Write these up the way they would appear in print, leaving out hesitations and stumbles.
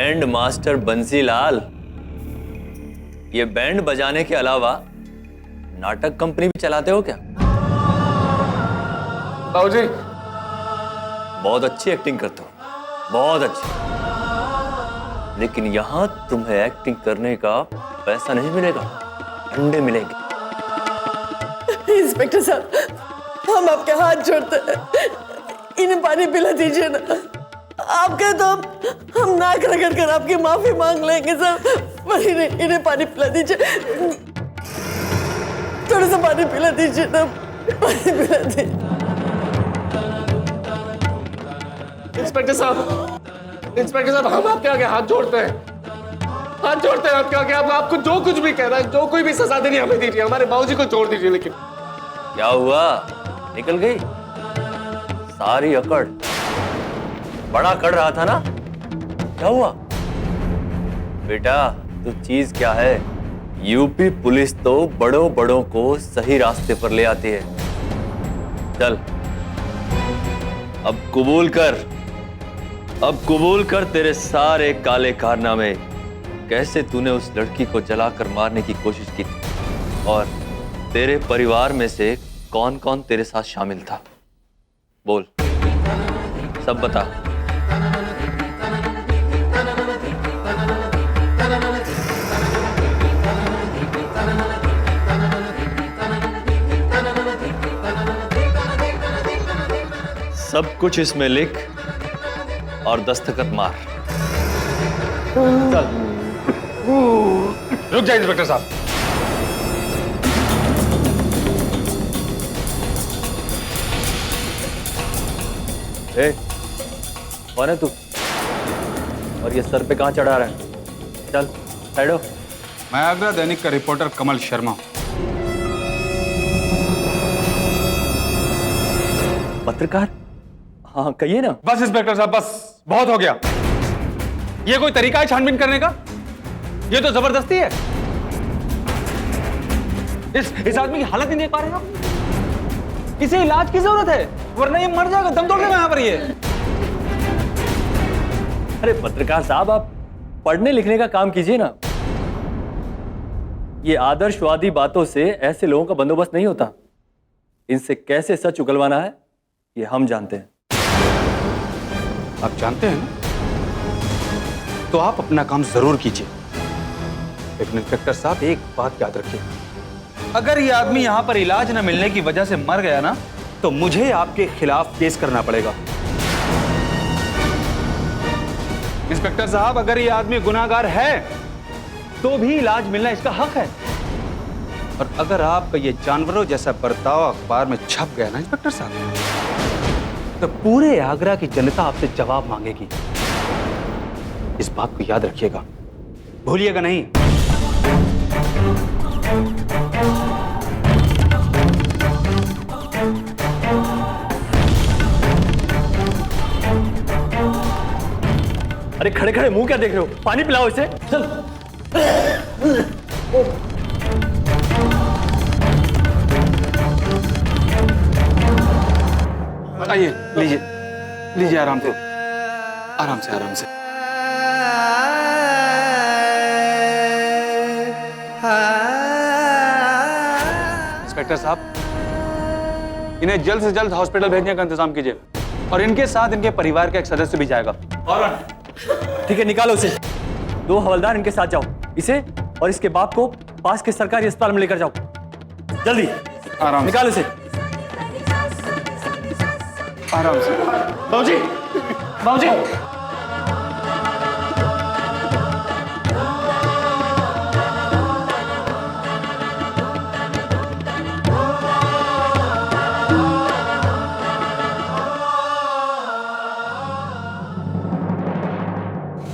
Band master Bansilal, ये band बजाने के अलावा नाटक कंपनी भी चलाते हो क्या? बाबूजी, बहुत अच्छी एक्टिंग करते हो, बहुत अच्छी। लेकिन यहां तुम्हें एक्टिंग करने का पैसा नहीं मिलेगा, अंडे मिलेंगे। इंस्पेक्टर साहब, हम आपके हाथ जोड़ते हैं, इन्हें पानी पिला दीजिए ना। आपके तो हम नाक रगड़ कर आपकी माफी मांग लेंगे सर, पर इन्हें पानी पिला दीजिए, थोड़ा सा पानी पिला दीजिए ना, पानी पिला दीजिए। इंस्पेक्टर साहब, हम आपके आगे हाथ जोड़ते हैं, आपके आगे। आप आपको जो कुछ भी कह रहा है, जो कोई भी सजा देनी हमें दीजिए, हमारे बाबूजी को छोड़ दीजिए। लेकिन क्या हुआ, निकल गई सारी अकड़? बड़ा अकड़ रहा था ना, क्या हुआ? बेटा, तो चीज क्या है, यूपी पुलिस तो बड़ों बड़ों को सही रास्ते पर ले आती है। चल, अब कबूल कर तेरे सारे काले कारनामे, कैसे तूने उस लड़की को जलाकर मारने की कोशिश की थी, और तेरे परिवार में से कौन कौन तेरे साथ शामिल था? बोल, सब बता। सब कुछ इसमें लिख और दस्तखत मार। चल, रुक जाए इंस्पेक्टर साहब। ए, कौन है तू? और ये सर पे कहां चढ़ा रहा है? चल, साइड हो। मैं आगरा दैनिक का रिपोर्टर कमल शर्मा। पत्रकार? हाँ, कहिए ना। बस इंस्पेक्टर साहब, बस बहुत हो गया। ये कोई तरीका है छानबीन करने का? ये तो जबरदस्ती है। इस आदमी की हालत ही नहीं देख पा रहे हो? इसे इलाज की जरूरत है, वरना ये मर जाएगा, दम तोड़ देगा यहाँ पर ये। अरे पत्रकार साहब, आप पढ़ने लिखने का काम कीजिए ना। ये आदर्शवादी बातों से ऐसे लोगों का बंदोबस्त नहीं होता। इनसे कैसे सच उगलवाना है, ये हम जानते हैं। आप जानते हैं ना? तो आप अपना काम जरूर कीजिए। लेकिन इंस्पेक्टर साहब, एक बात याद रखिए, अगर ये आदमी यहां पर इलाज न मिलने की वजह से मर गया ना, तो मुझे आपके खिलाफ केस करना पड़ेगा। इंस्पेक्टर साहब, अगर ये आदमी गुनाहगार है तो भी इलाज मिलना इसका हक है। और अगर आपका ये जानवरों जैसा बर्ताव अखबार में छप गया ना इंस्पेक्टर साहब, तो पूरे आगरा की जनता आपसे जवाब मांगेगी। इस बात को याद रखिएगा, भूलिएगा नहीं। अरे खड़े खड़े मुंह क्या देख रहे हो? पानी पिलाओ इसे। चल। आइए, लीजिए लीजिए, आराम से आराम से आराम से। इंस्पेक्टर साहब, इन्हें जल्द से जल्द हॉस्पिटल भेजने का इंतजाम कीजिए, और इनके साथ इनके परिवार का एक सदस्य भी जाएगा। और ठीक है, निकालो इसे। 2 हवलदार इनके साथ जाओ, इसे और इसके बाप को पास के सरकारी अस्पताल में लेकर जाओ, जल्दी। आराम से निकालो इसे। आराम से। बाबूजी, बाबूजी,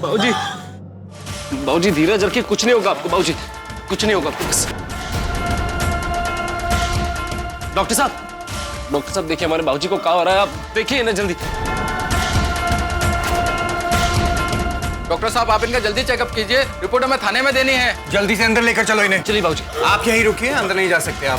बाबूजी, बाबूजी धीरज रखिए, कुछ नहीं होगा आपको। बाबूजी, कुछ नहीं होगा आपको, बस। डॉक्टर साहब, देखिए हमारे बाबूजी को क्या हो रहा है, आप देखिए ना जल्दी। डॉक्टर साहब, आप इनका जल्दी चेकअप कीजिए, रिपोर्ट हमें थाने में देनी है। जल्दी से अंदर लेकर चलो इन्हें। चलिए बाबूजी। आप यहीं रुकिए, अंदर नहीं जा सकते आप।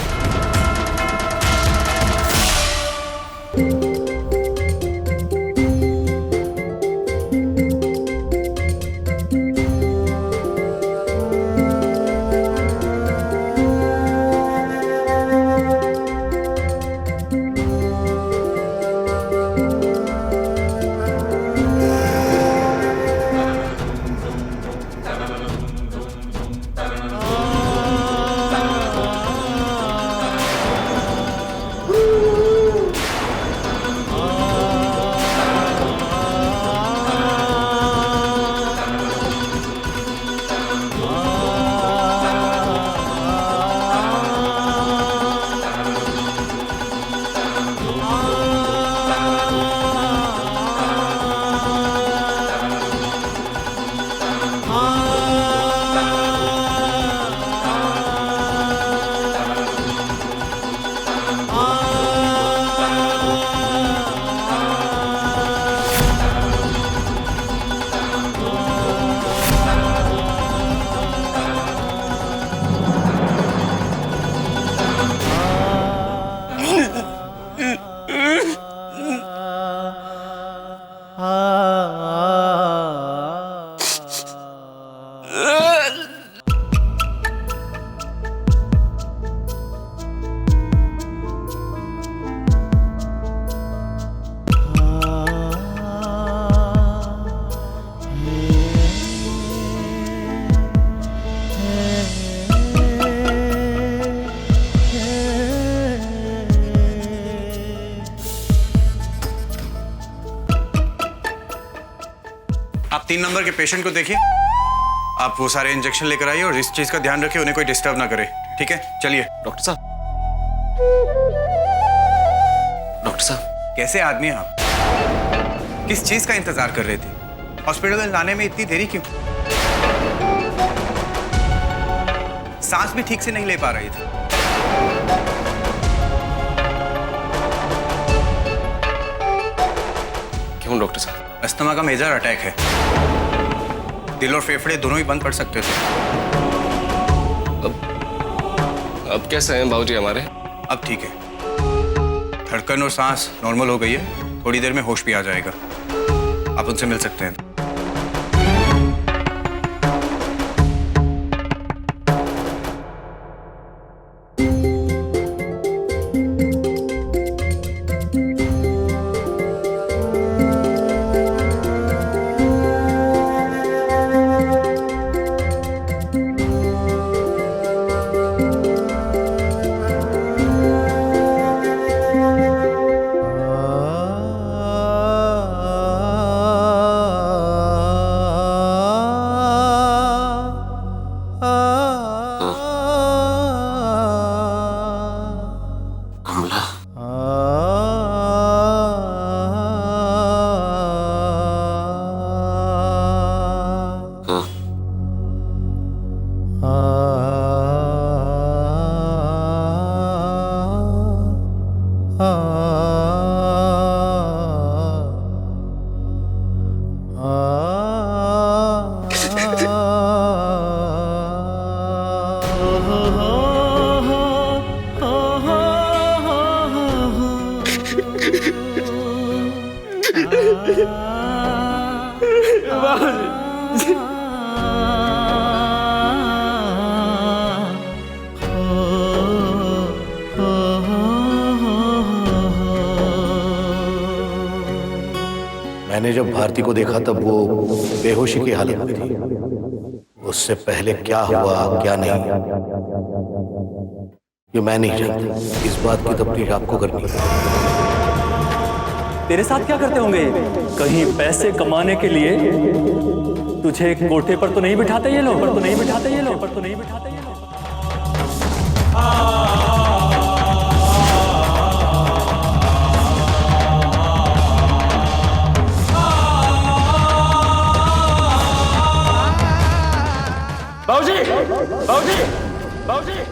आप 3 नंबर के पेशेंट को देखिए। आप वो सारे इंजेक्शन लेकर आइए और इस चीज का ध्यान रखिए उन्हें कोई डिस्टर्ब ना करे। ठीक है, चलिए। डॉक्टर साहब, डॉक्टर साहब, कैसे आदमी हैं आप? किस चीज का इंतजार कर रहे थे? हॉस्पिटल में लाने में इतनी देरी क्यों? सांस भी ठीक से नहीं ले पा रही थी। क्यों डॉक्टर साहब? अस्थमा का मेजर अटैक है। दिल और फेफड़े दोनों ही बंद पड़ सकते थे। अब कैसे हैं बाबूजी हमारे? अब ठीक है, धड़कन और सांस नॉर्मल हो गई है। थोड़ी देर में होश भी आ जाएगा। आप उनसे मिल सकते हैं। मैंने जब भारती को देखा तब वो बेहोशी की हालत में थी। उससे पहले क्या हुआ क्या नहीं ये मैं नहीं जानता। इस बात की तफ्तीश आपको करनी है। तेरे साथ क्या करते होंगे? कहीं पैसे कमाने के लिए तुझे कोठे पर तो नहीं बिठाते ये लोग? बाबूजी, बाबूजी, बाबूजी।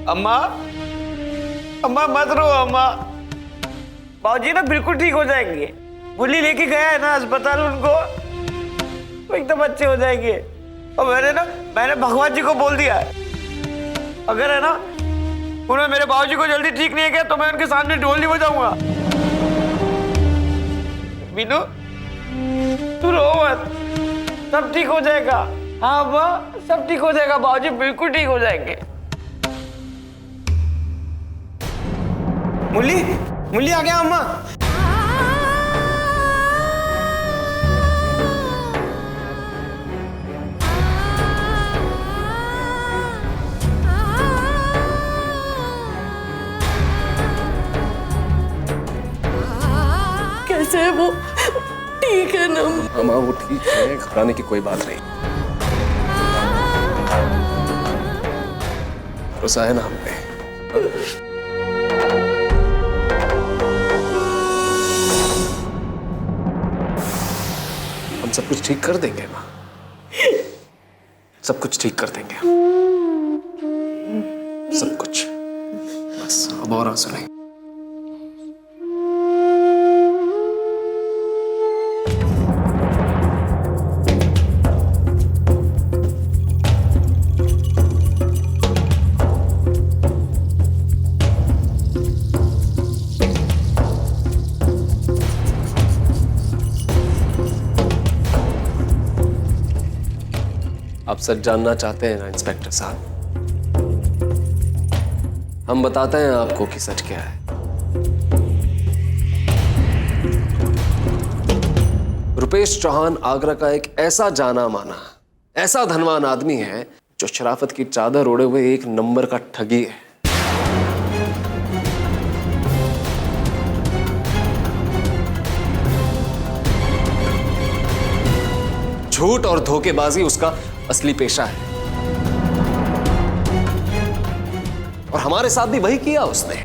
अम्मा, अम्मा मत रो अम्मा। बाबूजी ना बिल्कुल ठीक हो जाएंगे। बुल्ली लेके गया है ना अस्पताल उनको, वो एकदम अच्छे हो जाएंगे। और मैंने भगवान जी को बोल दिया है, अगर है ना उन्होंने मेरे बाबूजी को जल्दी ठीक नहीं किया तो मैं उनके सामने ढोल नहीं बजाऊंगा। मीनू तू रो मत, सब ठीक हो जाएगा। हाँ अम्मा, सब ठीक हो जाएगा, बाबूजी बिल्कुल ठीक हो जाएंगे। मुल्ली आ गया अम्मा। कैसे है वो? ठीक है ना? मामा वो ठीक है, घबराने की कोई बात नहीं। भरोसा है ना हम पे? हम सब कुछ ठीक कर देंगे माँ, सब कुछ ठीक कर देंगे, सब कुछ। बस अब और आंसू नहीं। आप सच जानना चाहते हैं ना इंस्पेक्टर साहब? हम बताते हैं आपको कि सच क्या है। रुपेश चौहान आगरा का एक ऐसा जाना माना, ऐसा धनवान आदमी है जो शराफत की चादर ओढ़े हुए एक नंबर का ठगी है। झूठ और धोखेबाजी उसका असली पेशा है, और हमारे साथ भी वही किया उसने।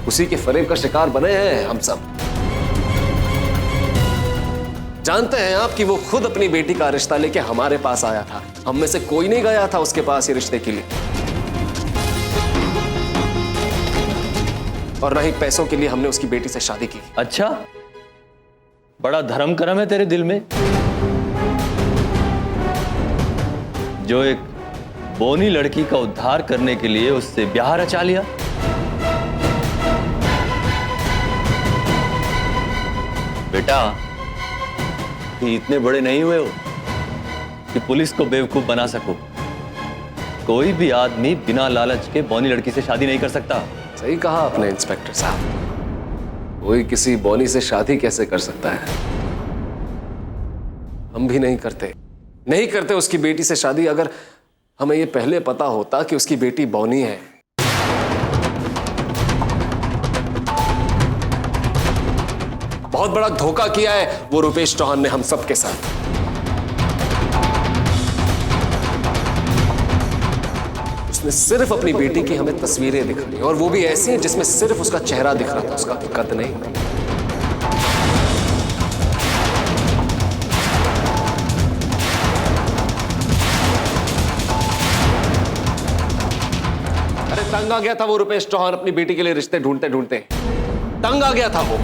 उसी के फरेब का शिकार बने हैं हम सब। जानते हैं आप कि वो खुद अपनी बेटी का रिश्ता लेके हमारे पास आया था। हम में से कोई नहीं गया था उसके पास ये रिश्ते के लिए, और न ही पैसों के लिए हमने उसकी बेटी से शादी की। अच्छा, बड़ा धर्म करम है तेरे दिल में, जो एक बोनी लड़की का उद्धार करने के लिए उससे ब्याह रचा लिया। बेटा, कि इतने बड़े नहीं हुए हो कि पुलिस को बेवकूफ बना सको। कोई भी आदमी बिना लालच के बोनी लड़की से शादी नहीं कर सकता। सही कहा आपने इंस्पेक्टर साहब, कोई किसी बोनी से शादी कैसे कर सकता है? हम भी नहीं करते उसकी बेटी से शादी, अगर हमें यह पहले पता होता कि उसकी बेटी बोनी है। बहुत बड़ा धोखा किया है वो रुपेश चौहान ने हम सबके साथ। उसने सिर्फ अपनी बेटी की हमें तस्वीरें दिखाई, और वो भी ऐसी हैं जिसमें सिर्फ उसका चेहरा दिख रहा था, उसका कद नहीं। अरे तंग आ गया था वो रुपेश चौहान अपनी बेटी के लिए रिश्ते ढूंढते ढूंढते, तंग आ गया था वो।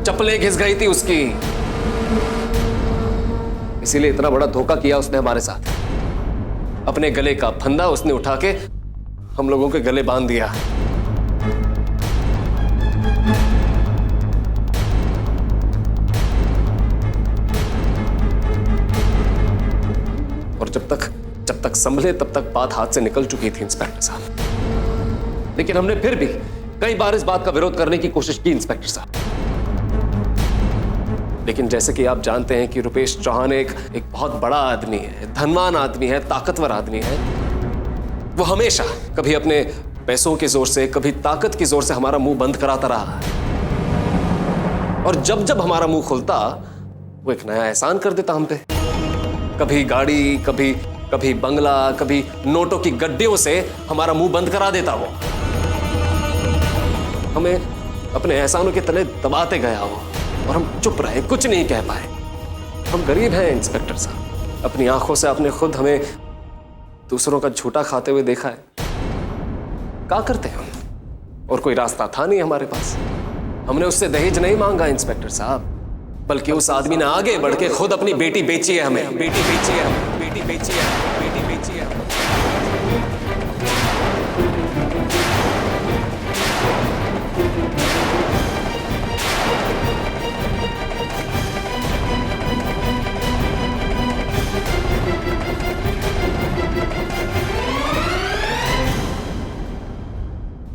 चप्पलें घिस गई थी उसकी, इसीलिए इतना बड़ा धोखा किया उसने हमारे साथ। अपने गले का फंदा उसने उठा के हम लोगों के गले बांध दिया। और जब तक संभले तब तक बात हाथ से निकल चुकी थी इंस्पेक्टर साहब। लेकिन हमने फिर भी कई बार इस बात का विरोध करने की कोशिश की इंस्पेक्टर साहब। लेकिन जैसे कि आप जानते हैं कि रुपेश चौहान एक बहुत बड़ा आदमी है, धनवान आदमी है, ताकतवर आदमी है। वो हमेशा कभी अपने पैसों के जोर से, कभी ताकत की जोर से हमारा मुंह बंद कराता रहा। और जब जब हमारा मुंह खुलता वो एक नया एहसान कर देता हम पे। कभी गाड़ी, कभी बंगला, कभी नोटों की गड्डियों से हमारा मुंह बंद करा देता वो। हमें अपने एहसानों के तले दबाते गया वो, और हम चुप रहे, कुछ नहीं कह पाए। हम गरीब हैं इंस्पेक्टर साहब, अपनी आंखों से आपने खुद हमें दूसरों का झूठा खाते हुए देखा है। क्या करते हम? और कोई रास्ता था नहीं हमारे पास। हमने उससे दहेज नहीं मांगा इंस्पेक्टर साहब, बल्कि उस आदमी ने आगे बढ़ के खुद अपनी बेटी बेची है हमें, बेटी बेची है, बेटी बेची है।